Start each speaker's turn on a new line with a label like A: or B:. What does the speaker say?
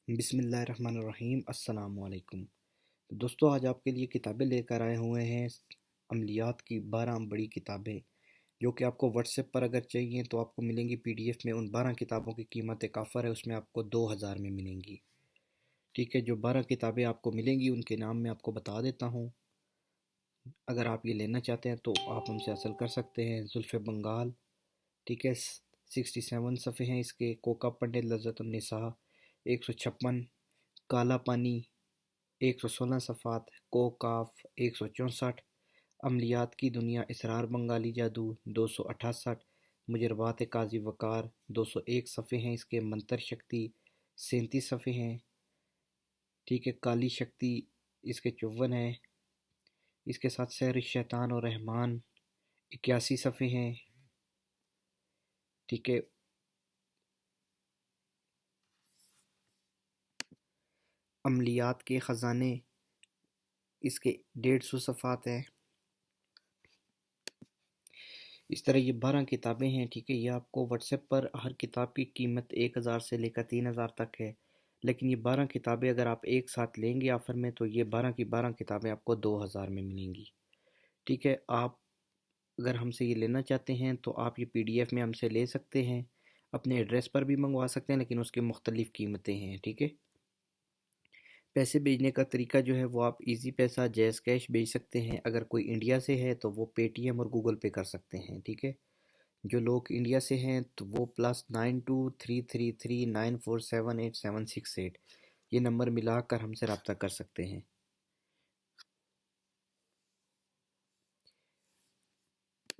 A: बिस्मिल्लाहिर्रहमानिर्रहीम। अस्सलाम वालेकुम। तो दोस्तों, आज आपके लिए किताबें लेकर आए हुए हैं। अमलियात की 12 बड़ी किताबें जो कि आपको व्हाट्सएप पर अगर चाहिए तो आपको मिलेंगी पीडीएफ में। उन 12 किताबों की कीमत एक ऑफ़र है, उसमें आपको 2000 में मिलेंगी। ठीक है, जो 12 किताबें आपको मिलेंगी उनके नाम मैं आपको बता देता हूँ। अगर आप ये लेना चाहते हैं तो आप हमसे हासिल कर सकते हैं। जुल्फ़े बंगाल, ठीक है, 67 सफ़े हैं इसके। कोका पंडित लज़्ज़तुन्निसा 156। काला पानी 116 सफ़ात। कोकाफ 164। अमलियात की दुनिया इसरार बंगाली जादू 268। मुजरबात काजी वकार 201 सफ़े हैं इसके। मंतर शक्ति 37 सफ़े हैं। ठीक है, काली शक्ति इसके 54 है। इसके साथ सहर शैतान और रहमान 81 सफ़े हैं। ठीक है, अमलियात के ख़जाने इसके 150 सफ़ात हैं। इस तरह ये 12 किताबें हैं। ठीक है, ये आपको व्हाट्सएप पर हर किताब की कीमत 1000 से लेकर 3000 तक है। लेकिन ये 12 किताबें अगर आप एक साथ लेंगे ऑफ़र में तो ये 12 की 12 किताबें आपको 2000 में मिलेंगी। ठीक है, आप अगर हमसे ये लेना चाहते हैं तो आप ये पीडीएफ में हमसे ले सकते हैं। अपने एड्रेस पर भी मंगवा सकते हैं, लेकिन उसकी मुख्तलिफ़ कीमतें हैं। ठीक है, पैसे भेजने का तरीका जो है वो आप इजी पैसा, जैज़ कैश भेज सकते हैं। अगर कोई इंडिया से है तो वो पेटीएम और गूगल पे कर सकते हैं। ठीक है, जो लोग इंडिया से हैं तो वो +923339478768 ये नंबर मिलाकर हमसे रब्ता कर सकते हैं।